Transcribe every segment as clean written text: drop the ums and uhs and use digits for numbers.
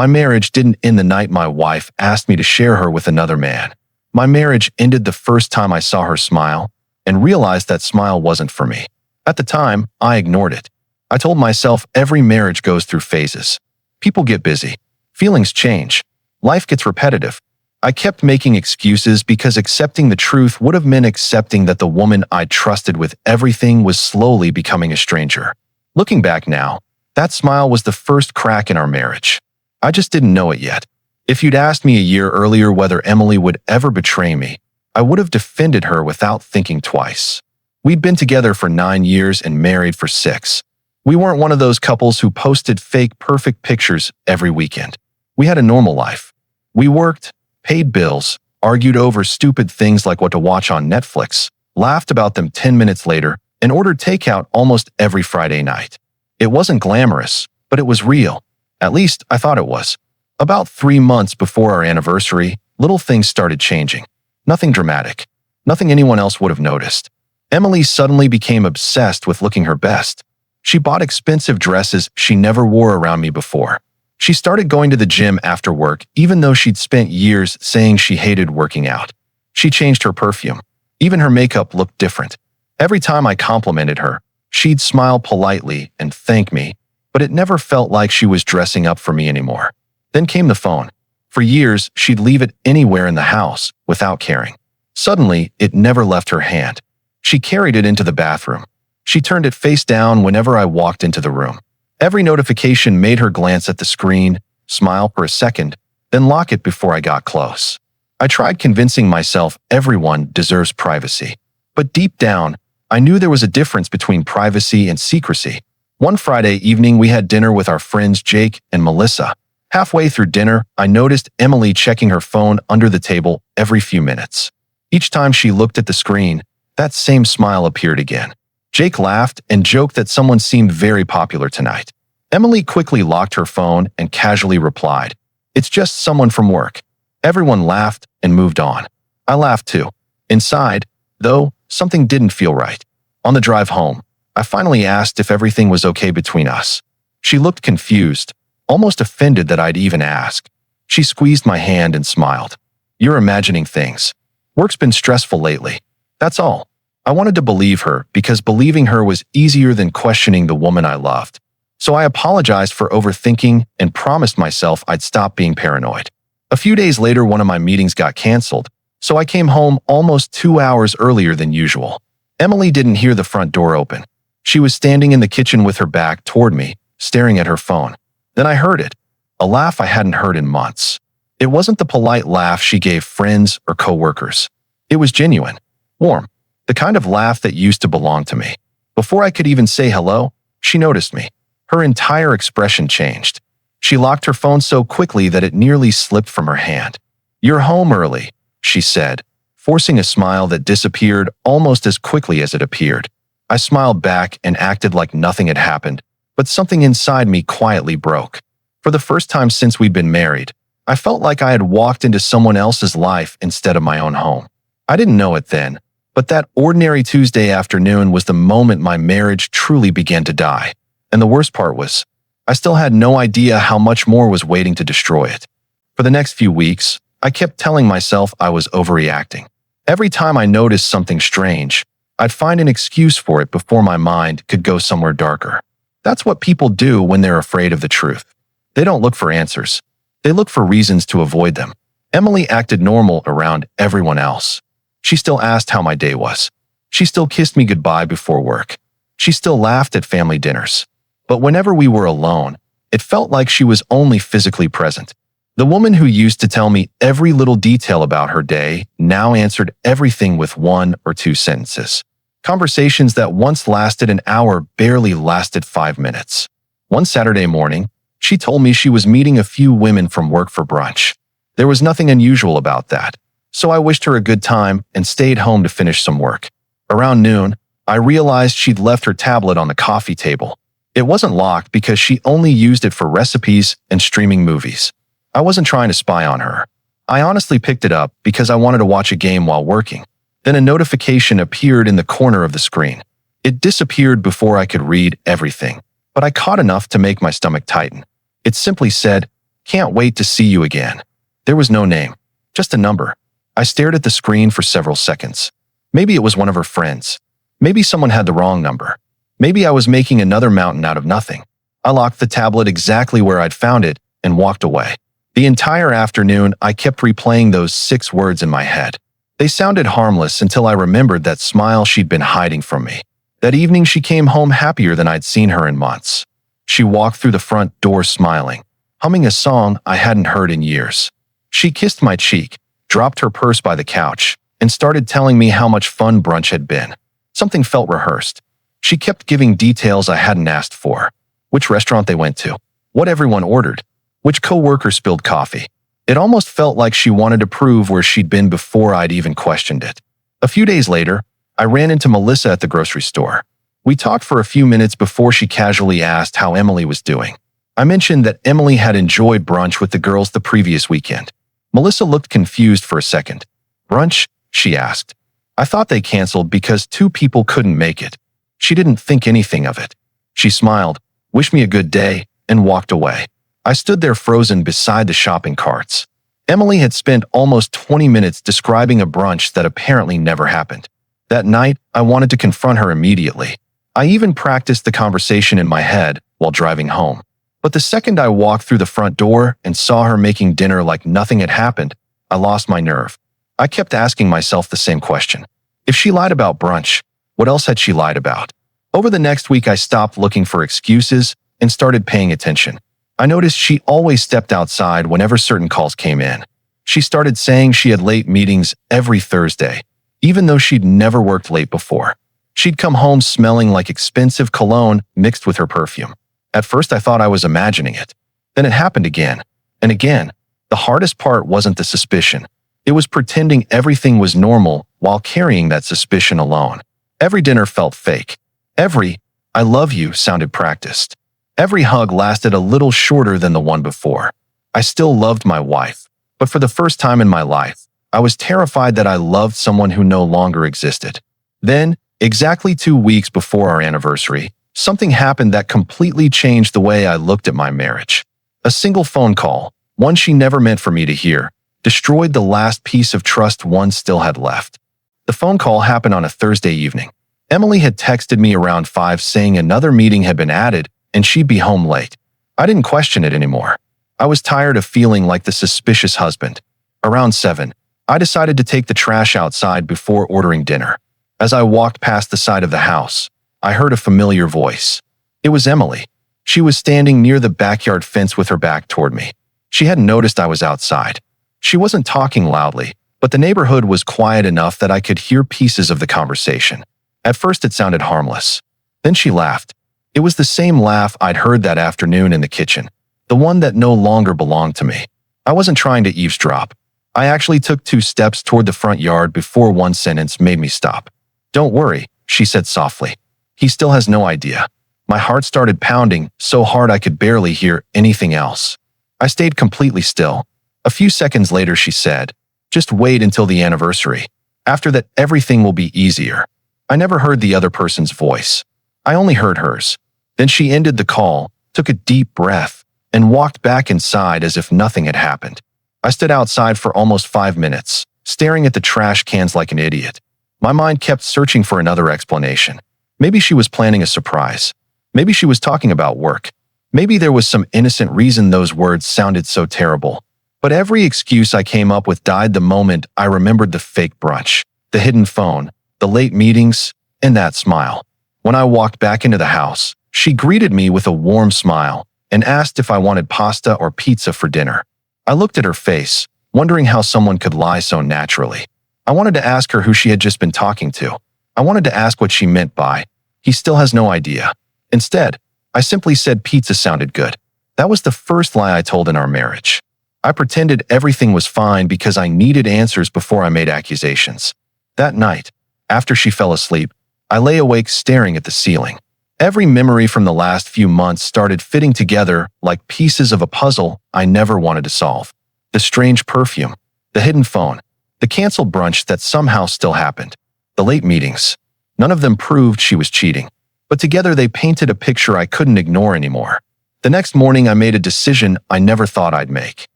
My marriage didn't end the night my wife asked me to share her with another man. My marriage ended the first time I saw her smile and realized that smile wasn't for me. At the time, I ignored it. I told myself every marriage goes through phases. People get busy. Feelings change. Life gets repetitive. I kept making excuses because accepting the truth would have meant accepting that the woman I trusted with everything was slowly becoming a stranger. Looking back now, that smile was the first crack in our marriage. I just didn't know it yet. If you'd asked me a year earlier whether Emily would ever betray me, I would have defended her without thinking twice. We'd been together for 9 years and married for 6. We weren't one of those couples who posted fake perfect pictures every weekend. We had a normal life. We worked, paid bills, argued over stupid things like what to watch on Netflix, laughed about them 10 minutes later, and ordered takeout almost every Friday night. It wasn't glamorous, but it was real. At least, I thought it was. About 3 months before our anniversary, little things started changing. Nothing dramatic. Nothing anyone else would have noticed. Emily suddenly became obsessed with looking her best. She bought expensive dresses she never wore around me before. She started going to the gym after work, even though she'd spent years saying she hated working out. She changed her perfume. Even her makeup looked different. Every time I complimented her, she'd smile politely and thank me, but it never felt like she was dressing up for me anymore. Then came the phone. For years, she'd leave it anywhere in the house without caring. Suddenly, it never left her hand. She carried it into the bathroom. She turned it face down whenever I walked into the room. Every notification made her glance at the screen, smile for a second, then lock it before I got close. I tried convincing myself everyone deserves privacy. But deep down, I knew there was a difference between privacy and secrecy. One Friday evening, we had dinner with our friends Jake and Melissa. Halfway through dinner, I noticed Emily checking her phone under the table every few minutes. Each time she looked at the screen, that same smile appeared again. Jake laughed and joked that someone seemed very popular tonight. Emily quickly locked her phone and casually replied, "It's just someone from work." Everyone laughed and moved on. I laughed too. Inside, though, something didn't feel right. On the drive home, I finally asked if everything was okay between us. She looked confused, almost offended that I'd even asked. She squeezed my hand and smiled. "You're imagining things. Work's been stressful lately. That's all." I wanted to believe her because believing her was easier than questioning the woman I loved. So I apologized for overthinking and promised myself I'd stop being paranoid. A few days later, one of my meetings got canceled, so I came home almost 2 hours earlier than usual. Emily didn't hear the front door open. She was standing in the kitchen with her back toward me, staring at her phone. Then I heard it, a laugh I hadn't heard in months. It wasn't the polite laugh she gave friends or coworkers. It was genuine, warm, the kind of laugh that used to belong to me. Before I could even say hello, she noticed me. Her entire expression changed. She locked her phone so quickly that it nearly slipped from her hand. "You're home early," she said, forcing a smile that disappeared almost as quickly as it appeared. I smiled back and acted like nothing had happened, but something inside me quietly broke. For the first time since we'd been married, I felt like I had walked into someone else's life instead of my own home. I didn't know it then, but that ordinary Tuesday afternoon was the moment my marriage truly began to die. And the worst part was, I still had no idea how much more was waiting to destroy it. For the next few weeks, I kept telling myself I was overreacting. Every time I noticed something strange, I'd find an excuse for it before my mind could go somewhere darker. That's what people do when they're afraid of the truth. They don't look for answers. They look for reasons to avoid them. Emily acted normal around everyone else. She still asked how my day was. She still kissed me goodbye before work. She still laughed at family dinners. But whenever we were alone, it felt like she was only physically present. The woman who used to tell me every little detail about her day now answered everything with 1 or 2 sentences. Conversations that once lasted an hour barely lasted 5 minutes. One Saturday morning, she told me she was meeting a few women from work for brunch. There was nothing unusual about that, so I wished her a good time and stayed home to finish some work. Around noon, I realized she'd left her tablet on the coffee table. It wasn't locked because she only used it for recipes and streaming movies. I wasn't trying to spy on her. I honestly picked it up because I wanted to watch a game while working. Then a notification appeared in the corner of the screen. It disappeared before I could read everything, but I caught enough to make my stomach tighten. It simply said, Can't wait to see you again. There was no name, just a number. I stared at the screen for several seconds. Maybe it was one of her friends. Maybe someone had the wrong number. Maybe I was making another mountain out of nothing. I locked the tablet exactly where I'd found it and walked away. The entire afternoon, I kept replaying those 6 words in my head. They sounded harmless until I remembered that smile she'd been hiding from me. That evening, she came home happier than I'd seen her in months. She walked through the front door smiling, humming a song I hadn't heard in years. She kissed my cheek, dropped her purse by the couch, and started telling me how much fun brunch had been. Something felt rehearsed. She kept giving details I hadn't asked for. Which restaurant they went to, what everyone ordered, which coworker spilled coffee. It almost felt like she wanted to prove where she'd been before I'd even questioned it. A few days later, I ran into Melissa at the grocery store. We talked for a few minutes before she casually asked how Emily was doing. I mentioned that Emily had enjoyed brunch with the girls the previous weekend. Melissa looked confused for a second. Brunch? She asked. I thought they canceled because 2 people couldn't make it. She didn't think anything of it. She smiled, wished me a good day, and walked away. I stood there frozen beside the shopping carts. Emily had spent almost 20 minutes describing a brunch that apparently never happened. That night, I wanted to confront her immediately. I even practiced the conversation in my head while driving home. But the second I walked through the front door and saw her making dinner like nothing had happened, I lost my nerve. I kept asking myself the same question. If she lied about brunch, what else had she lied about? Over the next week, I stopped looking for excuses and started paying attention. I noticed she always stepped outside whenever certain calls came in. She started saying she had late meetings every Thursday, even though she'd never worked late before. She'd come home smelling like expensive cologne mixed with her perfume. At first, I thought I was imagining it. Then it happened again and again. The hardest part wasn't the suspicion. It was pretending everything was normal while carrying that suspicion alone. Every dinner felt fake. Every "I love you" sounded practiced. Every hug lasted a little shorter than the one before. I still loved my wife, but for the first time in my life, I was terrified that I loved someone who no longer existed. Then, exactly 2 weeks before our anniversary, something happened that completely changed the way I looked at my marriage. A single phone call, one she never meant for me to hear, destroyed the last piece of trust one still had left. The phone call happened on a Thursday evening. Emily had texted me around 5 saying another meeting had been added and she'd be home late. I didn't question it anymore. I was tired of feeling like the suspicious husband. Around 7, I decided to take the trash outside before ordering dinner. As I walked past the side of the house, I heard a familiar voice. It was Emily. She was standing near the backyard fence with her back toward me. She hadn't noticed I was outside. She wasn't talking loudly, but the neighborhood was quiet enough that I could hear pieces of the conversation. At first it sounded harmless. Then she laughed. It was the same laugh I'd heard that afternoon in the kitchen, the one that no longer belonged to me. I wasn't trying to eavesdrop. I actually took 2 steps toward the front yard before one sentence made me stop. "Don't worry," she said softly. "He still has no idea." My heart started pounding so hard I could barely hear anything else. I stayed completely still. A few seconds later she said, "Just wait until the anniversary. After that, everything will be easier." I never heard the other person's voice. I only heard hers. Then she ended the call, took a deep breath, and walked back inside as if nothing had happened. I stood outside for almost 5 minutes, staring at the trash cans like an idiot. My mind kept searching for another explanation. Maybe she was planning a surprise. Maybe she was talking about work. Maybe there was some innocent reason those words sounded so terrible. But every excuse I came up with died the moment I remembered the fake brunch, the hidden phone, the late meetings, and that smile. When I walked back into the house, she greeted me with a warm smile and asked if I wanted pasta or pizza for dinner. I looked at her face, wondering how someone could lie so naturally. I wanted to ask her who she had just been talking to. I wanted to ask what she meant by, "He still has no idea." Instead, I simply said pizza sounded good. That was the first lie I told in our marriage. I pretended everything was fine because I needed answers before I made accusations. That night, after she fell asleep, I lay awake staring at the ceiling. Every memory from the last few months started fitting together like pieces of a puzzle I never wanted to solve. The strange perfume, the hidden phone, the canceled brunch that somehow still happened, the late meetings. None of them proved she was cheating, but together they painted a picture I couldn't ignore anymore. The next morning, I made a decision I never thought I'd make.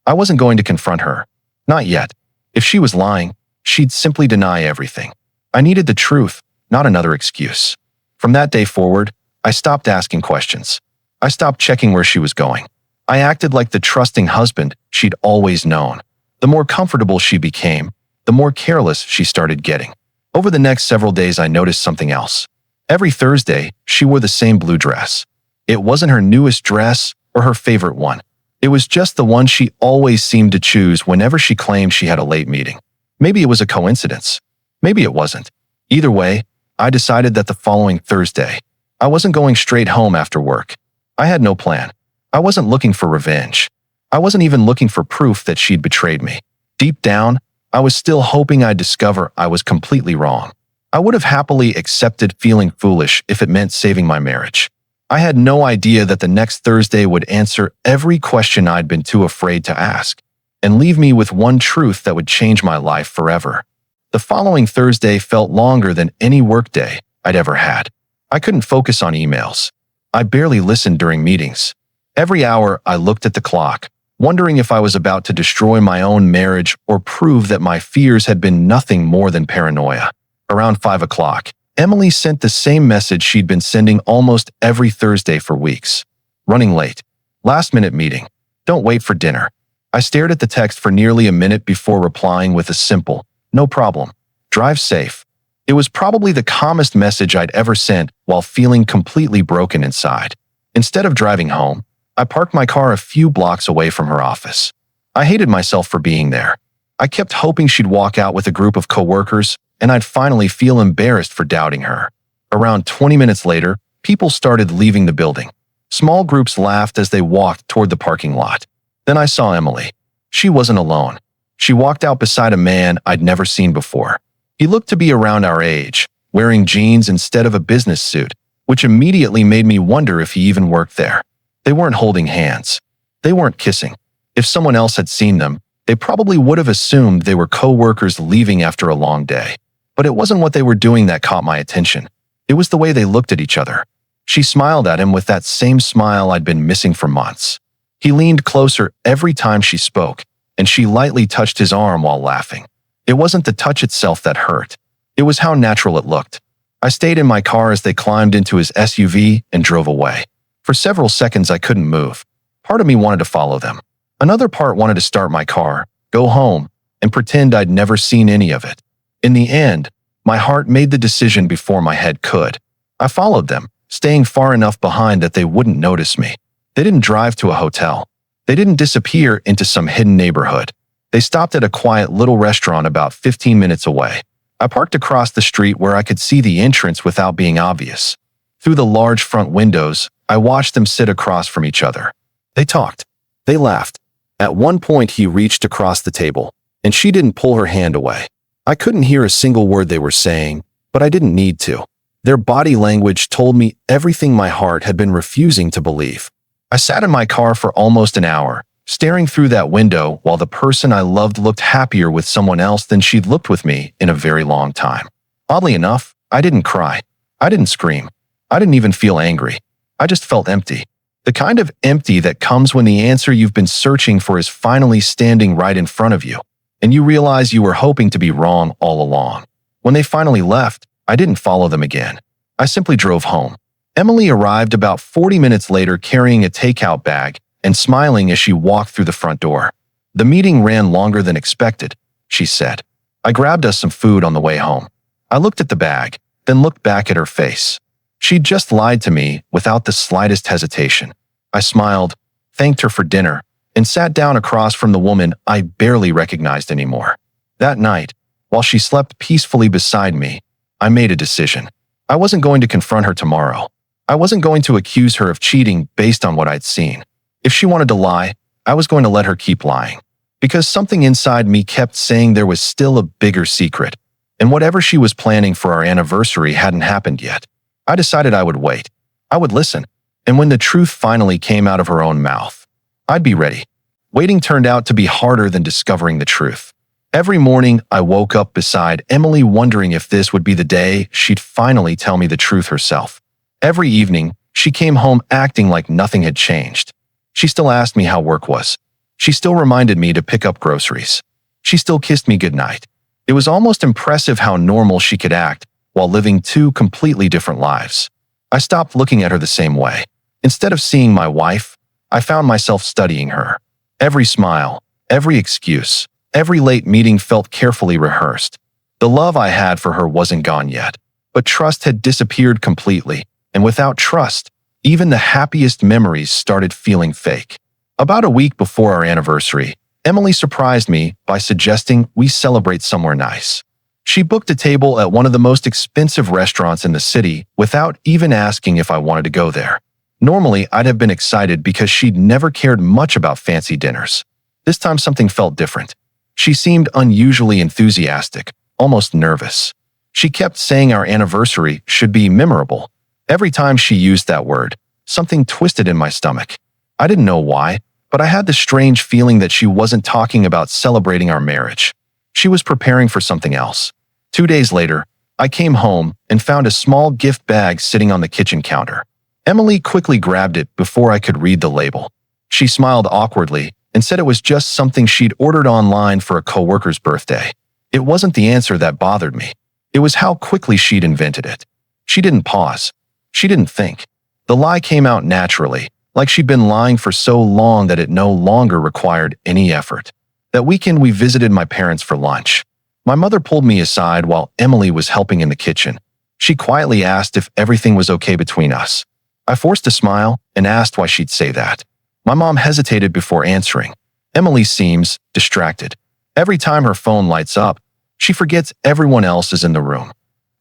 I wasn't going to confront her. Not yet. If she was lying, she'd simply deny everything. I needed the truth, not another excuse. From that day forward, I stopped asking questions. I stopped checking where she was going. I acted like the trusting husband she'd always known. The more comfortable she became, the more careless she started getting. Over the next several days, I noticed something else. Every Thursday, she wore the same blue dress. It wasn't her newest dress or her favorite one. It was just the one she always seemed to choose whenever she claimed she had a late meeting. Maybe it was a coincidence. Maybe it wasn't. Either way, I decided that the following Thursday, I wasn't going straight home after work. I had no plan. I wasn't looking for revenge. I wasn't even looking for proof that she'd betrayed me. Deep down, I was still hoping I'd discover I was completely wrong. I would have happily accepted feeling foolish if it meant saving my marriage. I had no idea that the next Thursday would answer every question I'd been too afraid to ask, and leave me with one truth that would change my life forever. The following Thursday felt longer than any workday I'd ever had. I couldn't focus on emails. I barely listened during meetings. Every hour, I looked at the clock, wondering if I was about to destroy my own marriage or prove that my fears had been nothing more than paranoia. Around 5 o'clock, Emily sent the same message she'd been sending almost every Thursday for weeks. Running late. Last-minute meeting. Don't wait for dinner. I stared at the text for nearly a minute before replying with a simple, "No problem. Drive safe." It was probably the calmest message I'd ever sent while feeling completely broken inside. Instead of driving home, I parked my car a few blocks away from her office. I hated myself for being there. I kept hoping she'd walk out with a group of coworkers, and I'd finally feel embarrassed for doubting her. Around 20 minutes later, people started leaving the building. Small groups laughed as they walked toward the parking lot. Then I saw Emily. She wasn't alone. She walked out beside a man I'd never seen before. He looked to be around our age, wearing jeans instead of a business suit, which immediately made me wonder if he even worked there. They weren't holding hands. They weren't kissing. If someone else had seen them, they probably would have assumed they were co-workers leaving after a long day. But it wasn't what they were doing that caught my attention. It was the way they looked at each other. She smiled at him with that same smile I'd been missing for months. He leaned closer every time she spoke, and she lightly touched his arm while laughing. It wasn't the touch itself that hurt. It was how natural it looked. I stayed in my car as they climbed into his SUV and drove away. For several seconds, I couldn't move. Part of me wanted to follow them. Another part wanted to start my car, go home, and pretend I'd never seen any of it. In the end, my heart made the decision before my head could. I followed them, staying far enough behind that they wouldn't notice me. They didn't drive to a hotel. They didn't disappear into some hidden neighborhood. They stopped at a quiet little restaurant about 15 minutes away. I parked across the street where I could see the entrance without being obvious. Through the large front windows, I watched them sit across from each other. They talked. They laughed. At one point, he reached across the table, and she didn't pull her hand away. I couldn't hear a single word they were saying, but I didn't need to. Their body language told me everything my heart had been refusing to believe. I sat in my car for almost an hour, staring through that window while the person I loved looked happier with someone else than she'd looked with me in a very long time. Oddly enough, I didn't cry. I didn't scream. I didn't even feel angry. I just felt empty. The kind of empty that comes when the answer you've been searching for is finally standing right in front of you, and you realize you were hoping to be wrong all along. When they finally left, I didn't follow them again. I simply drove home. Emily arrived about 40 minutes later carrying a takeout bag and smiling as she walked through the front door. "The meeting ran longer than expected," she said. "I grabbed us some food on the way home." I looked at the bag, then looked back at her face. She'd just lied to me without the slightest hesitation. I smiled, thanked her for dinner, and sat down across from the woman I barely recognized anymore. That night, while she slept peacefully beside me, I made a decision. I wasn't going to confront her tomorrow. I wasn't going to accuse her of cheating based on what I'd seen. If she wanted to lie, I was going to let her keep lying. Because something inside me kept saying there was still a bigger secret, and whatever she was planning for our anniversary hadn't happened yet. I decided I would wait. I would listen, and when the truth finally came out of her own mouth, I'd be ready. Waiting turned out to be harder than discovering the truth. Every morning, I woke up beside Emily wondering if this would be the day she'd finally tell me the truth herself. Every evening, She came home acting like nothing had changed. She still asked me how work was. She still reminded me to pick up groceries. She still kissed me goodnight. It was almost impressive how normal she could act while living two completely different lives. I stopped looking at her the same way. Instead of seeing my wife, I found myself studying her. Every smile, every excuse, every late meeting felt carefully rehearsed. The love I had for her wasn't gone yet, but trust had disappeared completely, and without trust, even the happiest memories started feeling fake. About a week before our anniversary, Emily surprised me by suggesting we celebrate somewhere nice. She booked a table at one of the most expensive restaurants in the city without even asking if I wanted to go there. Normally, I'd have been excited because she'd never cared much about fancy dinners. This time something felt different. She seemed unusually enthusiastic, almost nervous. She kept saying our anniversary should be memorable. Every time she used that word, something twisted in my stomach. I didn't know why, but I had the strange feeling that she wasn't talking about celebrating our marriage. She was preparing for something else. 2 days later, I came home and found a small gift bag sitting on the kitchen counter. Emily quickly grabbed it before I could read the label. She smiled awkwardly and said it was just something she'd ordered online for a coworker's birthday. It wasn't the answer that bothered me. It was how quickly she'd invented it. She didn't pause. She didn't think. The lie came out naturally, like she'd been lying for so long that it no longer required any effort. That weekend, we visited my parents for lunch. My mother pulled me aside while Emily was helping in the kitchen. She quietly asked if everything was okay between us. I forced a smile and asked why she'd say that. My mom hesitated before answering. Emily seems distracted. Every time her phone lights up, she forgets everyone else is in the room.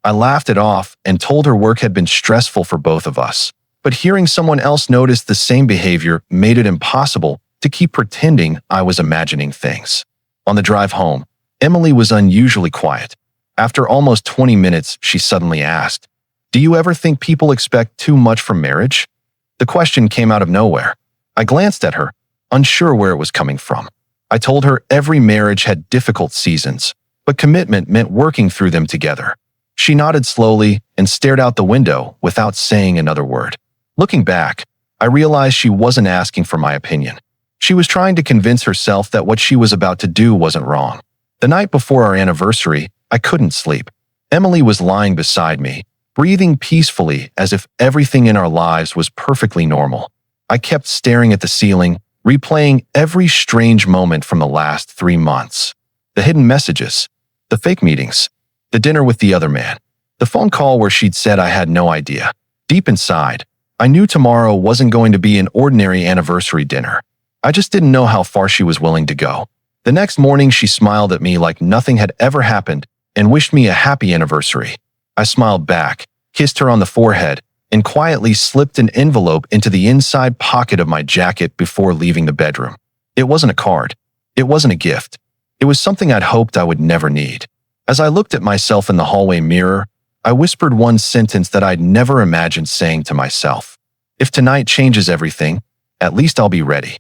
I laughed it off and told her work had been stressful for both of us. But hearing someone else notice the same behavior made it impossible to keep pretending I was imagining things. On the drive home, Emily was unusually quiet. After almost 20 minutes, she suddenly asked, "Do you ever think people expect too much from marriage?" The question came out of nowhere. I glanced at her, unsure where it was coming from. I told her every marriage had difficult seasons, but commitment meant working through them together. She nodded slowly and stared out the window without saying another word. Looking back, I realized she wasn't asking for my opinion. She was trying to convince herself that what she was about to do wasn't wrong. The night before our anniversary, I couldn't sleep. Emily was lying beside me, breathing peacefully as if everything in our lives was perfectly normal. I kept staring at the ceiling, replaying every strange moment from the last 3 months. The hidden messages, the fake meetings, the dinner with the other man, the phone call where she'd said I had no idea. Deep inside, I knew tomorrow wasn't going to be an ordinary anniversary dinner. I just didn't know how far she was willing to go. The next morning, she smiled at me like nothing had ever happened and wished me a happy anniversary. I smiled back, kissed her on the forehead, and quietly slipped an envelope into the inside pocket of my jacket before leaving the bedroom. It wasn't a card. It wasn't a gift. It was something I'd hoped I would never need. As I looked at myself in the hallway mirror, I whispered one sentence that I'd never imagined saying to myself. If tonight changes everything, at least I'll be ready.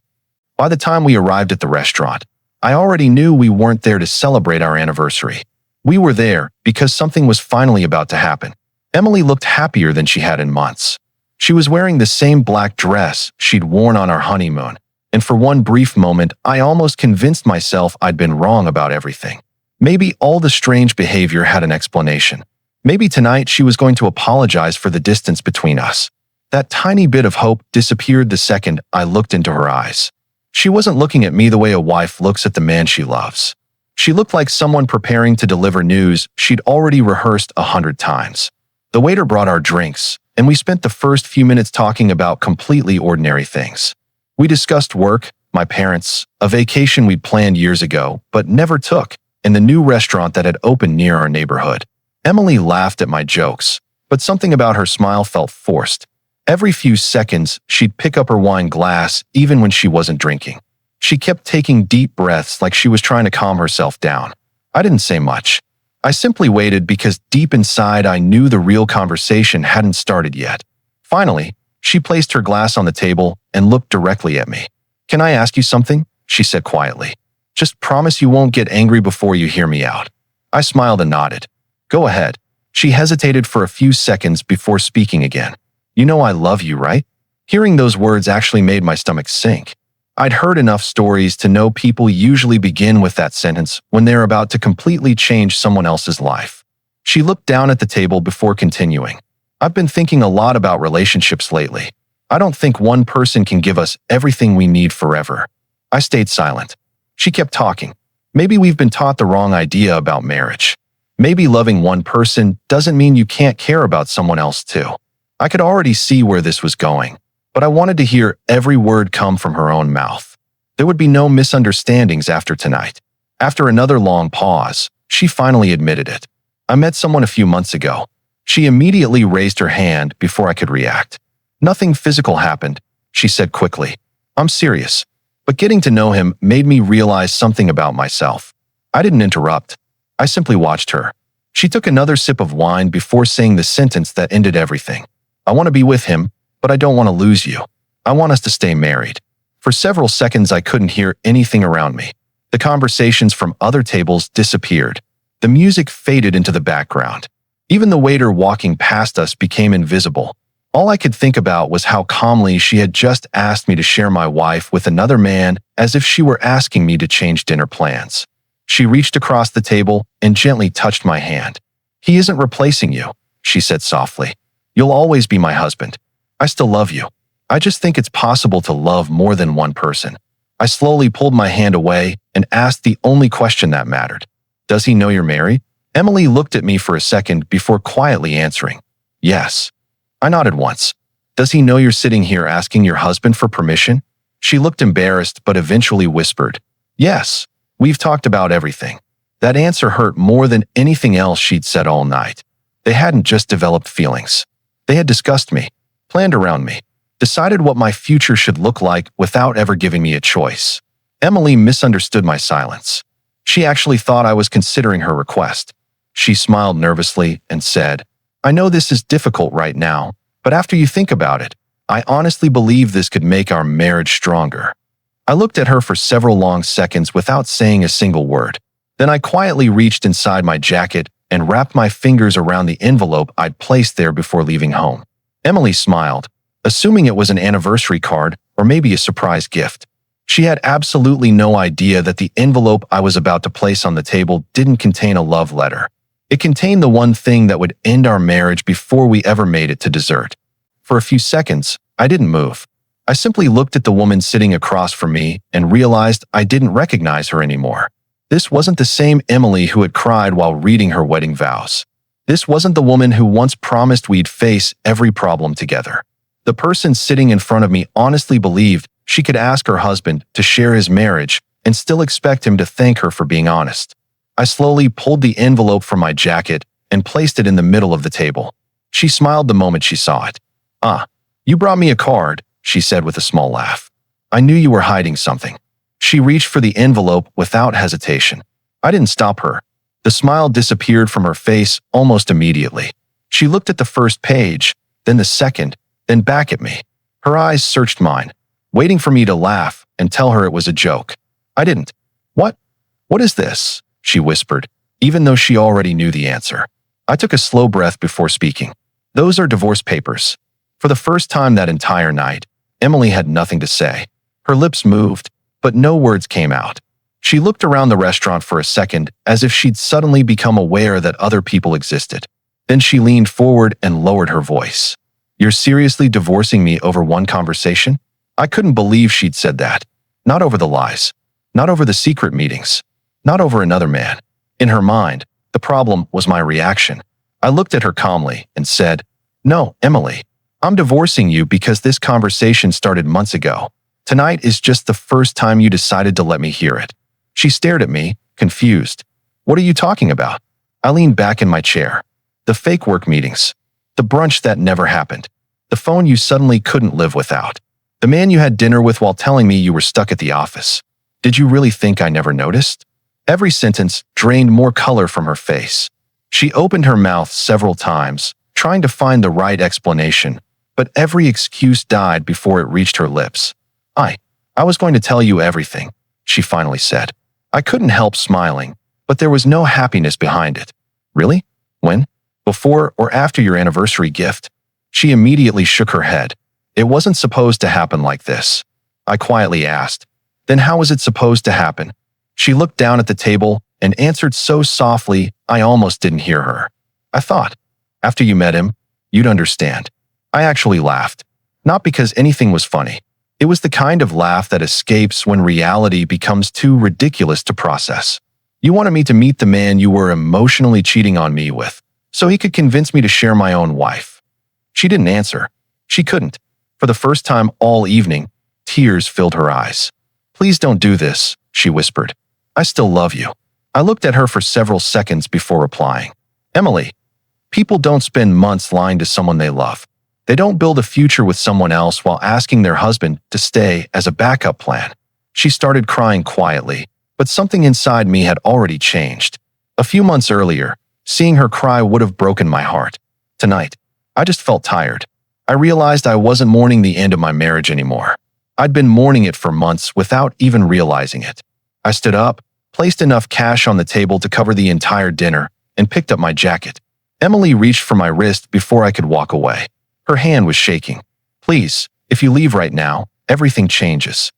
By the time we arrived at the restaurant, I already knew we weren't there to celebrate our anniversary. We were there because something was finally about to happen. Emily looked happier than she had in months. She was wearing the same black dress she'd worn on our honeymoon, and for one brief moment, I almost convinced myself I'd been wrong about everything. Maybe all the strange behavior had an explanation. Maybe tonight she was going to apologize for the distance between us. That tiny bit of hope disappeared the second I looked into her eyes. She wasn't looking at me the way a wife looks at the man she loves. She looked like someone preparing to deliver news she'd already rehearsed 100 times. The waiter brought our drinks, and we spent the first few minutes talking about completely ordinary things. We discussed work, my parents, a vacation we'd planned years ago but never took, and the new restaurant that had opened near our neighborhood. Emily laughed at my jokes, but something about her smile felt forced. Every few seconds, she'd pick up her wine glass even when she wasn't drinking. She kept taking deep breaths like she was trying to calm herself down. I didn't say much. I simply waited because deep inside I knew the real conversation hadn't started yet. Finally, she placed her glass on the table and looked directly at me. "Can I ask you something?" she said quietly. "Just promise you won't get angry before you hear me out." I smiled and nodded. "Go ahead." She hesitated for a few seconds before speaking again. You know I love you, right? Hearing those words actually made my stomach sink. I'd heard enough stories to know people usually begin with that sentence when they're about to completely change someone else's life. She looked down at the table before continuing. I've been thinking a lot about relationships lately. I don't think one person can give us everything we need forever. I stayed silent. She kept talking. Maybe we've been taught the wrong idea about marriage. Maybe loving one person doesn't mean you can't care about someone else too. I could already see where this was going, but I wanted to hear every word come from her own mouth. There would be no misunderstandings after tonight. After another long pause, she finally admitted it. I met someone a few months ago. She immediately raised her hand before I could react. Nothing physical happened, she said quickly. I'm serious. But getting to know him made me realize something about myself. I didn't interrupt. I simply watched her. She took another sip of wine before saying the sentence that ended everything. I want to be with him, but I don't want to lose you. I want us to stay married. For several seconds, I couldn't hear anything around me. The conversations from other tables disappeared. The music faded into the background. Even the waiter walking past us became invisible. All I could think about was how calmly she had just asked me to share my wife with another man, as if she were asking me to change dinner plans. She reached across the table and gently touched my hand. He isn't replacing you, she said softly. You'll always be my husband. I still love you. I just think it's possible to love more than one person. I slowly pulled my hand away and asked the only question that mattered. Does he know you're married? Emily looked at me for a second before quietly answering. Yes. I nodded once. Does he know you're sitting here asking your husband for permission? She looked embarrassed but eventually whispered. Yes. We've talked about everything. That answer hurt more than anything else she'd said all night. They hadn't just developed feelings. They had discussed me, planned around me, decided what my future should look like without ever giving me a choice. Emily misunderstood my silence. She actually thought I was considering her request. She smiled nervously and said, I know this is difficult right now, but after you think about it, I honestly believe this could make our marriage stronger. I looked at her for several long seconds without saying a single word. Then I quietly reached inside my jacket and wrapped my fingers around the envelope I'd placed there before leaving home. Emily smiled, assuming it was an anniversary card or maybe a surprise gift. She had absolutely no idea that the envelope I was about to place on the table didn't contain a love letter. It contained the one thing that would end our marriage before we ever made it to dessert. For a few seconds, I didn't move. I simply looked at the woman sitting across from me and realized I didn't recognize her anymore. This wasn't the same Emily who had cried while reading her wedding vows. This wasn't the woman who once promised we'd face every problem together. The person sitting in front of me honestly believed she could ask her husband to share his marriage and still expect him to thank her for being honest. I slowly pulled the envelope from my jacket and placed it in the middle of the table. She smiled the moment she saw it. You brought me a card, she said with a small laugh. I knew you were hiding something. She reached for the envelope without hesitation. I didn't stop her. The smile disappeared from her face almost immediately. She looked at the first page, then the second, then back at me. Her eyes searched mine, waiting for me to laugh and tell her it was a joke. I didn't. What is this? She whispered, even though she already knew the answer. I took a slow breath before speaking. Those are divorce papers. For the first time that entire night, Emily had nothing to say. Her lips moved, but no words came out. She looked around the restaurant for a second as if she'd suddenly become aware that other people existed. Then she leaned forward and lowered her voice. You're seriously divorcing me over one conversation? I couldn't believe she'd said that. Not over the lies. Not over the secret meetings. Not over another man. In her mind, the problem was my reaction. I looked at her calmly and said, No, Emily, I'm divorcing you because this conversation started months ago. Tonight is just the first time you decided to let me hear it. She stared at me, confused. What are you talking about? I leaned back in my chair. The fake work meetings. The brunch that never happened. The phone you suddenly couldn't live without. The man you had dinner with while telling me you were stuck at the office. Did you really think I never noticed? Every sentence drained more color from her face. She opened her mouth several times, trying to find the right explanation, but every excuse died before it reached her lips. I was going to tell you everything, she finally said. I couldn't help smiling, but there was no happiness behind it. Really? When? Before or after your anniversary gift? She immediately shook her head. It wasn't supposed to happen like this. I quietly asked. Then how was it supposed to happen? She looked down at the table and answered so softly I almost didn't hear her. I thought, after you met him, you'd understand. I actually laughed. Not because anything was funny. It was the kind of laugh that escapes when reality becomes too ridiculous to process. You wanted me to meet the man you were emotionally cheating on me with, so he could convince me to share my own wife. She didn't answer. She couldn't. For the first time all evening, tears filled her eyes. Please don't do this, she whispered. I still love you. I looked at her for several seconds before replying. Emily, people don't spend months lying to someone they love. They don't build a future with someone else while asking their husband to stay as a backup plan. She started crying quietly, but something inside me had already changed. A few months earlier, seeing her cry would have broken my heart. Tonight, I just felt tired. I realized I wasn't mourning the end of my marriage anymore. I'd been mourning it for months without even realizing it. I stood up, placed enough cash on the table to cover the entire dinner, and picked up my jacket. Emily reached for my wrist before I could walk away. Her hand was shaking. Please, if you leave right now, everything changes.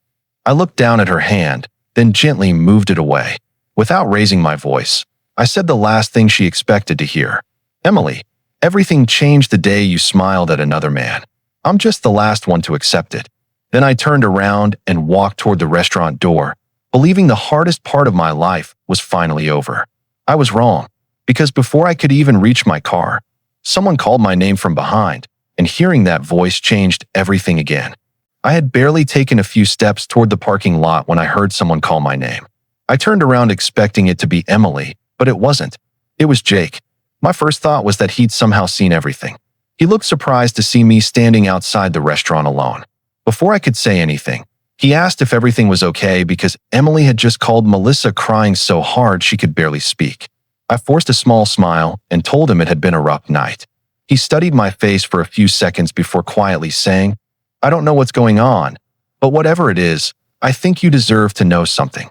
I looked down at her hand, then gently moved it away. Without raising my voice, I said the last thing she expected to hear. Emily, everything changed the day you smiled at another man. I'm just the last one to accept it. Then I turned around and walked toward the restaurant door, believing the hardest part of my life was finally over. I was wrong, because before I could even reach my car, someone called my name from behind, and hearing that voice changed everything again. I had barely taken a few steps toward the parking lot when I heard someone call my name. I turned around expecting it to be Emily, but it wasn't. It was Jake. My first thought was that he'd somehow seen everything. He looked surprised to see me standing outside the restaurant alone. Before I could say anything, he asked if everything was okay because Emily had just called Melissa crying so hard she could barely speak. I forced a small smile and told him it had been a rough night. He studied my face for a few seconds before quietly saying, I don't know what's going on, but whatever it is, I think you deserve to know something.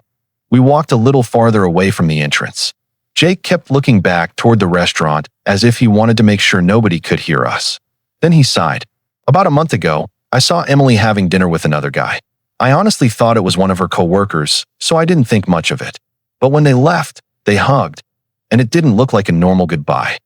We walked a little farther away from the entrance. Jake kept looking back toward the restaurant as if he wanted to make sure nobody could hear us. Then he sighed. About a month ago, I saw Emily having dinner with another guy. I honestly thought it was one of her coworkers, so I didn't think much of it. But when they left, they hugged, and it didn't look like a normal goodbye.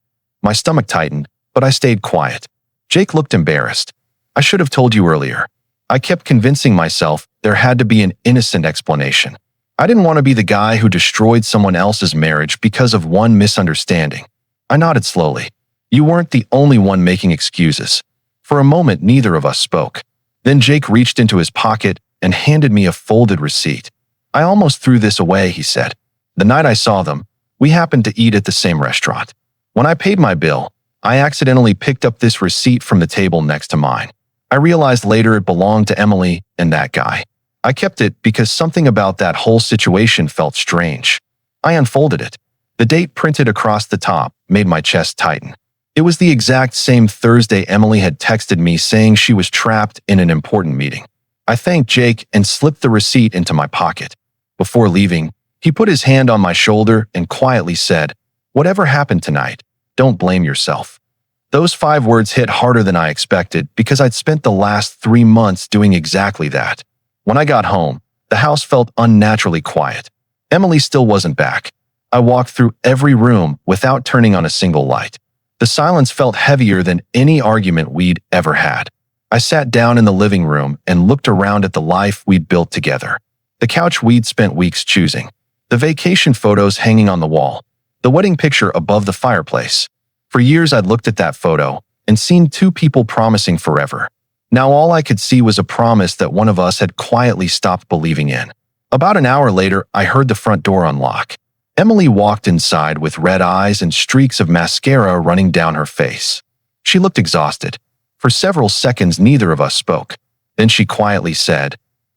My stomach tightened, but I stayed quiet. Jake looked embarrassed. I should have told you earlier. I kept convincing myself there had to be an innocent explanation. I didn't want to be the guy who destroyed someone else's marriage because of one misunderstanding. I nodded slowly. You weren't the only one making excuses. For a moment, neither of us spoke. Then Jake reached into his pocket and handed me a folded receipt. I almost threw this away, he said. The night I saw them, we happened to eat at the same restaurant. When I paid my bill, I accidentally picked up this receipt from the table next to mine. I realized later it belonged to Emily and that guy. I kept it because something about that whole situation felt strange. I unfolded it. The date printed across the top made my chest tighten. It was the exact same Thursday Emily had texted me saying she was trapped in an important meeting. I thanked Jake and slipped the receipt into my pocket. Before leaving, he put his hand on my shoulder and quietly said, "Whatever happened tonight, don't blame yourself." Those 5 words hit harder than I expected because I'd spent the last 3 months doing exactly that. When I got home, the house felt unnaturally quiet. Emily still wasn't back. I walked through every room without turning on a single light. The silence felt heavier than any argument we'd ever had. I sat down in the living room and looked around at the life we'd built together. The couch we'd spent weeks choosing. The vacation photos hanging on the wall. The wedding picture above the fireplace. For years I'd looked at that photo and seen 2 people promising forever. Now all I could see was a promise that one of us had quietly stopped believing in. About an hour later, I heard the front door unlock. Emily walked inside with red eyes and streaks of mascara running down her face. She looked exhausted. For several seconds, neither of us spoke. Then she quietly said,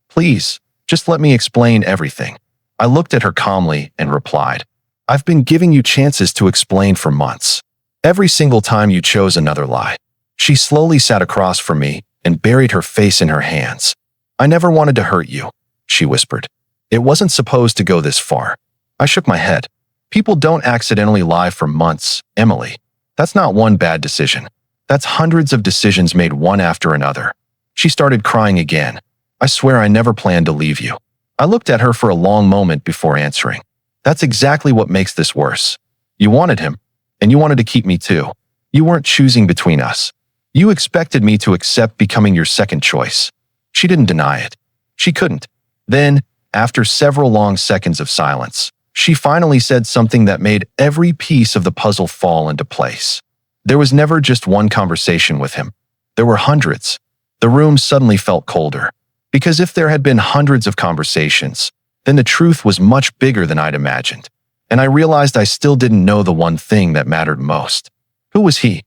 "Please, just let me explain everything." I looked at her calmly and replied, "I've been giving you chances to explain for months. Every single time you chose another lie." She slowly sat across from me and buried her face in her hands. "I never wanted to hurt you," she whispered. "It wasn't supposed to go this far." I shook my head. "People don't accidentally lie for months, Emily. That's not one bad decision. That's hundreds of decisions made one after another. She started crying again. I swear I never planned to leave you. I looked at her for a long moment before answering. That's exactly what makes this worse. You wanted him, and you wanted to keep me too. You weren't choosing between us. You expected me to accept becoming your second choice. She didn't deny it. She couldn't. Then, after several long seconds of silence, she finally said something that made every piece of the puzzle fall into place. There was never just one conversation with him. There were hundreds. The room suddenly felt colder. Because if there had been hundreds of conversations, then the truth was much bigger than I'd imagined. And I realized I still didn't know the one thing that mattered most. Who was he?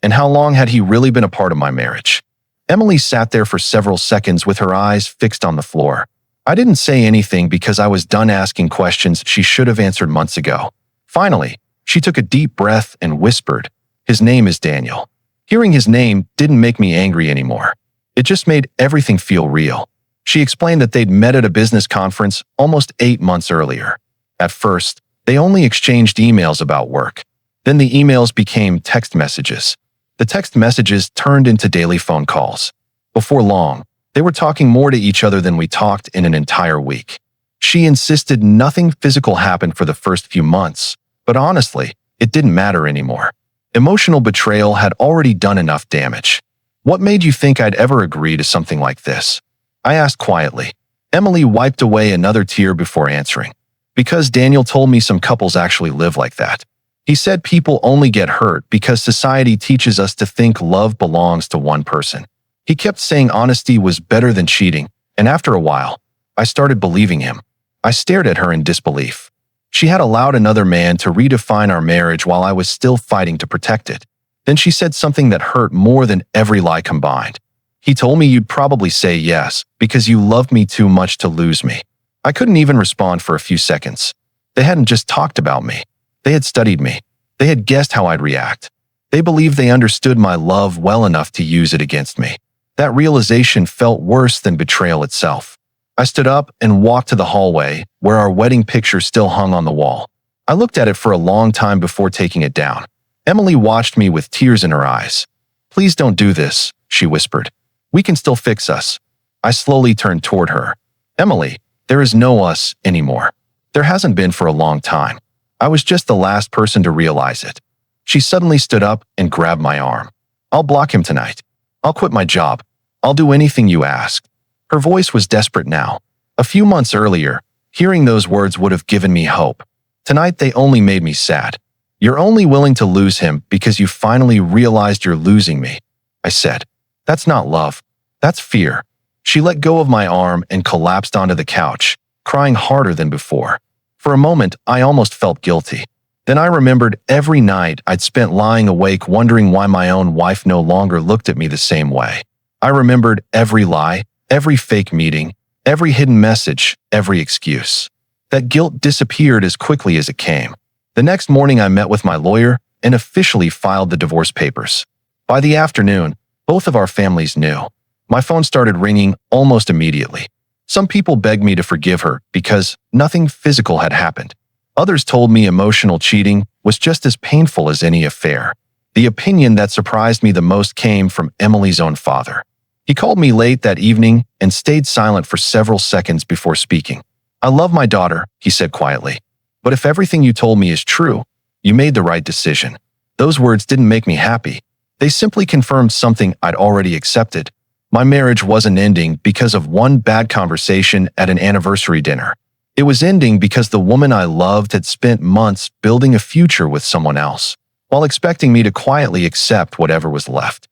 And how long had he really been a part of my marriage? Emily sat there for several seconds with her eyes fixed on the floor. I didn't say anything because I was done asking questions she should have answered months ago. Finally, she took a deep breath and whispered, "His name is Daniel." Hearing his name didn't make me angry anymore. It just made everything feel real. She explained that they'd met at a business conference almost 8 months earlier. At first, they only exchanged emails about work. Then the emails became text messages. The text messages turned into daily phone calls. Before long, they were talking more to each other than we talked in an entire week. She insisted nothing physical happened for the first few months, but honestly, it didn't matter anymore. Emotional betrayal had already done enough damage. What made you think I'd ever agree to something like this? I asked quietly. Emily wiped away another tear before answering. Because Daniel told me some couples actually live like that. He said people only get hurt because society teaches us to think love belongs to one person. He kept saying honesty was better than cheating, and after a while, I started believing him. I stared at her in disbelief. She had allowed another man to redefine our marriage while I was still fighting to protect it. Then she said something that hurt more than every lie combined. He told me you'd probably say yes because you loved me too much to lose me. I couldn't even respond for a few seconds. They hadn't just talked about me. They had studied me. They had guessed how I'd react. They believed they understood my love well enough to use it against me. That realization felt worse than betrayal itself. I stood up and walked to the hallway where our wedding picture still hung on the wall. I looked at it for a long time before taking it down. Emily watched me with tears in her eyes. "Please don't do this," she whispered. "We can still fix us." I slowly turned toward her. "Emily, there is no us anymore. There hasn't been for a long time. I was just the last person to realize it." She suddenly stood up and grabbed my arm. "I'll block him tonight. I'll quit my job. I'll do anything you ask." Her voice was desperate now. A few months earlier, hearing those words would have given me hope. Tonight they only made me sad. "You're only willing to lose him because you finally realized you're losing me," I said. "That's not love. That's fear." She let go of my arm and collapsed onto the couch, crying harder than before. For a moment, I almost felt guilty. Then I remembered every night I'd spent lying awake wondering why my own wife no longer looked at me the same way. I remembered every lie, every fake meeting, every hidden message, every excuse. That guilt disappeared as quickly as it came. The next morning I met with my lawyer and officially filed the divorce papers. By the afternoon, both of our families knew. My phone started ringing almost immediately. Some people begged me to forgive her because nothing physical had happened. Others told me emotional cheating was just as painful as any affair. The opinion that surprised me the most came from Emily's own father. He called me late that evening and stayed silent for several seconds before speaking. "I love my daughter," he said quietly. "But if everything you told me is true, you made the right decision." Those words didn't make me happy. They simply confirmed something I'd already accepted. My marriage wasn't ending because of one bad conversation at an anniversary dinner. It was ending because the woman I loved had spent months building a future with someone else, while expecting me to quietly accept whatever was left.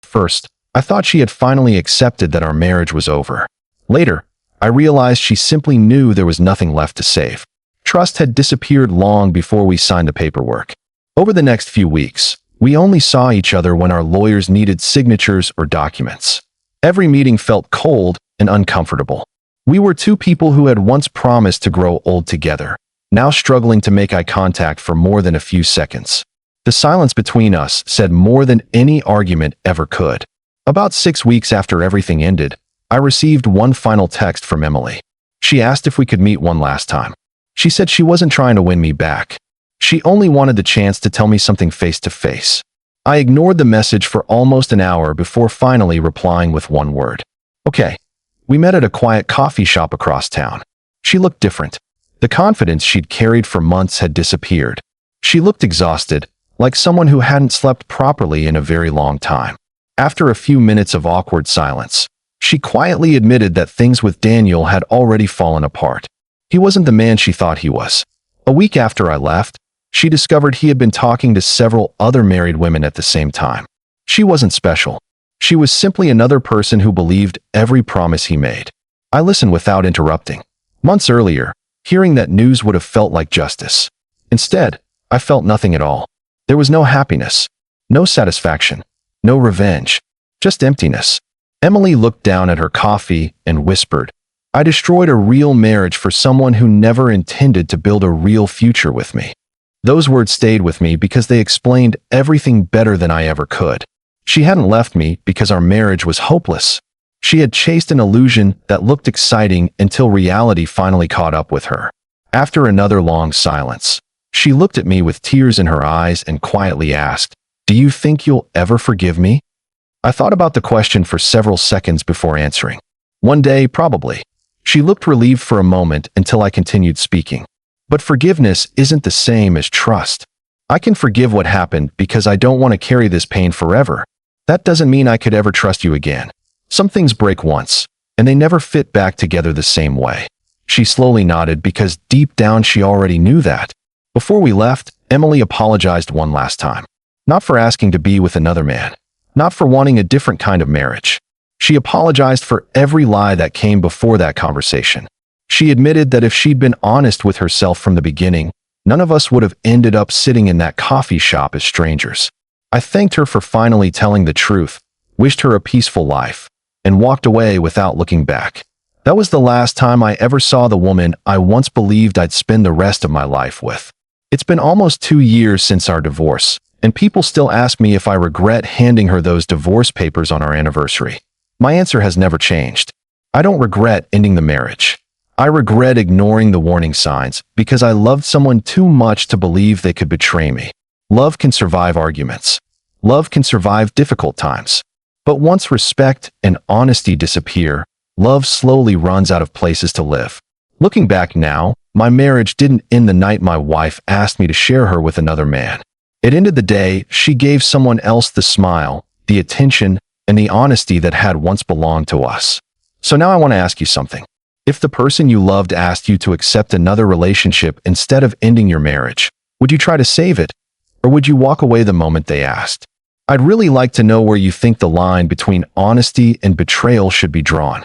First, I thought she had finally accepted that our marriage was over. Later, I realized she simply knew there was nothing left to save. Trust had disappeared long before we signed the paperwork. Over the next few weeks, we only saw each other when our lawyers needed signatures or documents. Every meeting felt cold and uncomfortable. We were two people who had once promised to grow old together, now struggling to make eye contact for more than a few seconds. The silence between us said more than any argument ever could. About 6 weeks after everything ended, I received one final text from Emily. She asked if we could meet one last time. She said she wasn't trying to win me back. She only wanted the chance to tell me something face to face. I ignored the message for almost an hour before finally replying with one word. Okay. We met at a quiet coffee shop across town. She looked different. The confidence she'd carried for months had disappeared. She looked exhausted, like someone who hadn't slept properly in a very long time. After a few minutes of awkward silence, she quietly admitted that things with Daniel had already fallen apart. He wasn't the man she thought he was. A week after I left, she discovered he had been talking to several other married women at the same time. She wasn't special. She was simply another person who believed every promise he made. I listened without interrupting. Months earlier, hearing that news would have felt like justice. Instead, I felt nothing at all. There was no happiness, no satisfaction, no revenge, just emptiness. Emily looked down at her coffee and whispered, "I destroyed a real marriage for someone who never intended to build a real future with me." Those words stayed with me because they explained everything better than I ever could. She hadn't left me because our marriage was hopeless. She had chased an illusion that looked exciting until reality finally caught up with her. After another long silence, she looked at me with tears in her eyes and quietly asked, "Do you think you'll ever forgive me?" I thought about the question for several seconds before answering. One day, probably. She looked relieved for a moment until I continued speaking. But forgiveness isn't the same as trust. I can forgive what happened because I don't want to carry this pain forever. That doesn't mean I could ever trust you again. Some things break once, and they never fit back together the same way. She slowly nodded because deep down she already knew that. Before we left, Emily apologized one last time. Not for asking to be with another man. Not for wanting a different kind of marriage. She apologized for every lie that came before that conversation. She admitted that if she'd been honest with herself from the beginning, none of us would have ended up sitting in that coffee shop as strangers. I thanked her for finally telling the truth, wished her a peaceful life, and walked away without looking back. That was the last time I ever saw the woman I once believed I'd spend the rest of my life with. It's been almost 2 years since our divorce, and people still ask me if I regret handing her those divorce papers on our anniversary. My answer has never changed. I don't regret ending the marriage. I regret ignoring the warning signs because I loved someone too much to believe they could betray me. Love can survive arguments. Love can survive difficult times. But once respect and honesty disappear, love slowly runs out of places to live. Looking back now, my marriage didn't end the night my wife asked me to share her with another man. It ended the day she gave someone else the smile, the attention, and the honesty that had once belonged to us. So now I want to ask you something. If the person you loved asked you to accept another relationship instead of ending your marriage, would you try to save it? Or would you walk away the moment they asked? I'd really like to know where you think the line between honesty and betrayal should be drawn.